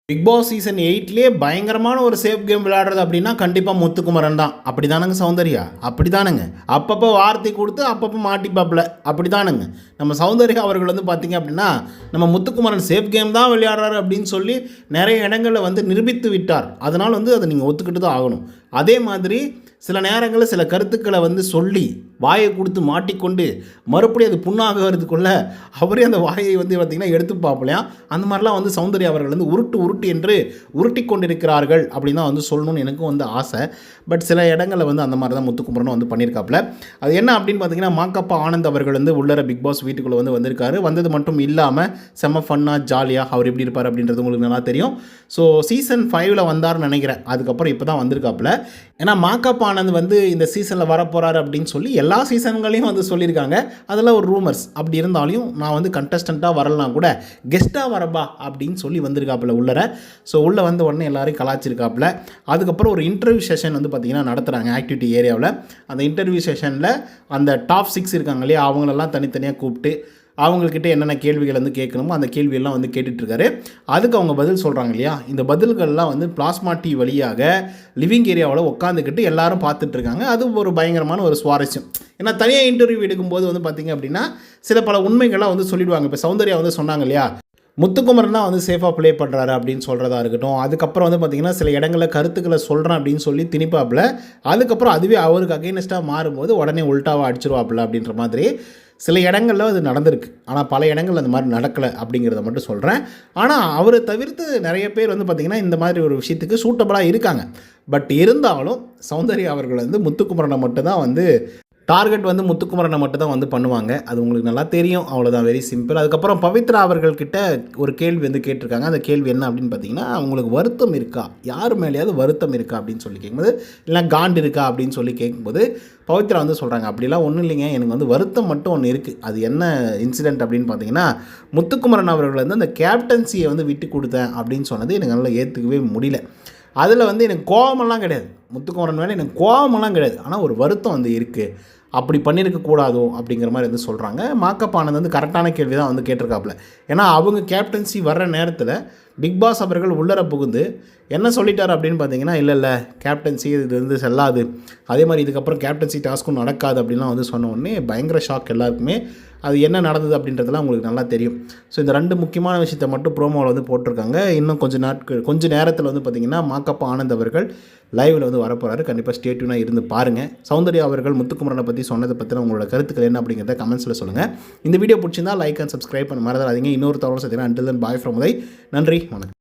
Big Boss season 8லேயே பயங்கரமான ஒரு safe game விளையாடுறது அப்படின்னா கண்டிப்பாக முத்துக்குமரன் தான். அப்படி தானங்க சௌந்தர்யா? அப்படி தானுங்க. அப்பப்போ வார்த்தை கொடுத்து அப்பப்போ மாட்டிப்பாப்பில். அப்படி தானுங்க. நம்ம சௌந்தர்யா அவர்கள் வந்து பார்த்திங்க அப்படின்னா நம்ம முத்துக்குமரன் சேஃப் கேம் தான் விளையாடுறாரு அப்படின்னு சொல்லி நிறைய இடங்களில் வந்து நிரூபித்து விட்டார். அதனால் வந்து அதை நீங்கள் ஒத்துக்கிட்டு தான் ஆகணும். அதே மாதிரி சில நேரங்களில் சில கருத்துக்களை வந்து சொல்லி வாயை கொடுத்து மாட்டிக்கொண்டு மறுபடியும் அது புண்ணாகிறதுக்குள்ள அவரே அந்த வாயை வந்து பார்த்திங்கன்னா எடுத்து பார்ப்பலையாம். அந்த மாதிரிலாம் வந்து சௌந்தர்யா அவர்கள் வந்து உருட்டு என்று உருட்டி கொண்டிருக்கிறார்கள் அப்படின்னு தான் வந்து சொல்லணும்னு எனக்கும் வந்து ஆசை. பட் சில இடங்களில் வந்து அந்த மாதிரி தான் முத்துக்குமரனும் வந்து பண்ணியிருக்காப்புல. அது என்ன அப்படின்னு பார்த்தீங்கன்னா மாக்கப்பா ஆனந்த் அவர்கள் வந்து உள்ளர பிக் பாஸ் வீட்டுக்குள்ளே வந்து வந்திருக்காரு. வந்தது மட்டும் இல்லாமல் செம்ம ஃபன்னாக ஜாலியாக அவர் எப்படி இருப்பார் அப்படின்றது உங்களுக்கு நல்லா தெரியும். ஸோ சீசன் 5ல் வந்தார்னு நினைக்கிறேன். அதுக்கப்புறம் இப்போ தான் வந்திருக்காப்புல. ஏன்னா மாக்கப்பா ஆனந்த் வந்து இந்த சீசனில் வரப்போகிறாரு அப்படின்னு சொல்லி எல்லா சீசன்களையும் வந்து சொல்லியிருக்காங்க. அதில் ஒரு ரூமர்ஸ். அப்படி இருந்தாலும் நான் வந்து கண்டஸ்டண்ட்டாக வரலாம் கூட கெஸ்ட்டாக வரப்பா அப்படின்னு சொல்லி வந்திருக்காப்புல உள்ளர. ஸோ உள்ளே வந்த உடனே எல்லாரையும் கலாச்சிருக்காப்புல. அதுக்கப்புறம் ஒரு இன்டர்வியூ செஷன் வந்து பார்த்திங்கன்னா நடத்துகிறாங்க ஆக்டிவிட்டி ஏரியாவில். அந்த இன்டர்வியூ செஷனில் அந்த டாப் 6 இருக்காங்க இல்லையா, அவங்களெல்லாம் தனித்தனியாக கூப்பிட்டு அவங்கக்கிட்ட என்னென்ன கேள்விகள் வந்து கேட்கணுமோ அந்த கேள்வியெல்லாம் வந்து கேட்டுட்ருக்காரு. அதுக்கு அவங்க பதில் சொல்கிறாங்க இல்லையா. இந்த பதில்கள்லாம் வந்து பிளாஸ்மா டிவி வழியாக லிவிங் ஏரியாவில் உட்காந்துக்கிட்டு எல்லாரும் பார்த்துட்ருக்காங்க. அது ஒரு பயங்கரமான ஒரு சுவாரஸ்யம். ஏன்னா தனியாக இன்டர்வியூ எடுக்கும்போது வந்து பார்த்திங்க அப்படின்னா சில பல உண்மைகள்லாம் வந்து சொல்லிடுவாங்க. இப்போ சௌந்தர்யா வந்து சொன்னாங்க இல்லையா, முத்துக்குமரன் தான் வந்து சேஃபாக ப்ளே பண்ணுறாரு அப்படின்னு சொல்கிறதா இருக்கட்டும். அதுக்கப்புறம் வந்து பார்த்திங்கன்னா சில இடங்களில் கருத்துக்களை சொல்கிறேன் அப்படின்னு சொல்லி திணிப்பாப்பில். அதுக்கப்புறம் அதுவே அவருக்கு அகைனஸ்ட்டாக மாறும்போது உடனே உல்ட்டாவாக அடிச்சிருவாப்பில் அப்படின்ற மாதிரி சில இடங்களில் அது நடந்திருக்கு. ஆனால் பல இடங்கள் அந்த மாதிரி நடக்கலை அப்படிங்கிறத மட்டும் சொல்கிறேன். ஆனால் அவரை தவிர்த்து நிறைய பேர் வந்து பார்த்திங்கன்னா இந்த மாதிரி ஒரு விஷயத்துக்கு சூட்டபுளாக இருக்காங்க. பட் இருந்தாலும் சௌந்தர்யா அவர்கள் வந்து முத்துக்குமரனை மட்டும்தான் வந்து டார்கெட் வந்து முத்துக்குமரனை மட்டும் தான் வந்து பண்ணுவாங்க. அது உங்களுக்கு நல்லா தெரியும். அவ்வளோதான், வெரி சிம்பிள். அதுக்கப்புறம் பவித்ரா அவர்கள்கிட்ட ஒரு கேள்வி வந்து கேட்டிருக்காங்க. அந்த கேள்வி என்ன அப்படின்னு பார்த்தீங்கன்னா, அவங்களுக்கு வருத்தம் இருக்கா, யார் மேலேயாவது வருத்தம் இருக்கா அப்படின்னு சொல்லி கேட்கும்போது, இல்லை காண்டு இருக்கா அப்படின்னு சொல்லி கேட்கும்போது பவித்ரா வந்து சொல்கிறாங்க, அப்படிலாம் ஒன்றும் இல்லைங்க, எனக்கு வந்து வருத்தம் மட்டும் ஒன்று இருக்குது. அது என்ன இன்சிடென்ட் அப்படின்னு பார்த்தீங்கன்னா, முத்துக்குமரன் அவர்கள் வந்து அந்த கேப்டன்சியை வந்து விட்டு கொடுத்தேன் அப்படின்னு சொன்னது எனக்கு நல்லா ஏற்றுக்கவே முடியல. அதில் வந்து எனக்கு கோபமெல்லாம் கிடையாது, முத்துக்குமரன் மேலே எனக்கு கோபமெல்லாம் கிடையாது. ஆனால் ஒரு வருத்தம் வந்து இருக்குது, அப்படி பண்ணியிருக்கக்கூடாதோ அப்படிங்கிற மாதிரி வந்து சொல்கிறாங்க. மாக்கப் ஆனந்த் வந்து கரெக்டான கேள்வி தான் வந்து கேட்டிருக்காப்புல. ஏன்னா அவங்க கேப்டன்சி வர்ற நேரத்தில் பிக் பாஸ் அவர்கள் உள்ளர புகுந்து என்ன சொல்லிட்டார் அப்படின்னு பார்த்தீங்கன்னா, இல்லை கேப்டன்சி இது வந்து செல்லாது, அதே மாதிரி இதுக்கப்புறம் கேப்டன்சி டாஸ்க்கும் நடக்காது அப்படின்லாம் வந்து சொன்ன உடனே பயங்கர ஷாக் எல்லாருக்குமே. அது என்ன நடந்தது அப்படின்றதெல்லாம் உங்களுக்கு நல்லா தெரியும். ஸோ இந்த 2 முக்கியமான விஷயத்தை மட்டும் ப்ரோமோவில் வந்து போட்டிருக்காங்க. இன்னும் கொஞ்சம் நேரத்தில் வந்து பார்த்திங்கன்னா மாக்கப்பா ஆனந்த் அவர்கள் லைவில் வந்து வரப்போகிறாரு. கண்டிப்பாக ஸ்டே டியூனாக இருந்து பாருங்கள். சௌந்தர்யா அவர்கள் முத்துக்குமரனை பற்றி சொன்னதை பற்றின உங்களோட கருத்துக்கள் என்ன அப்படிங்கிறத கமெண்ட்ஸில் சொல்லுங்கள். இந்த வீடியோ பிடிச்சிருந்தால் லைக் அண்ட் சப்ஸ்கிரைப் பண்ண மறந்துடாதீங்க. இன்னொரு தகவல் சத்தினா until then bye from Uday. நன்றி, வணக்கம்.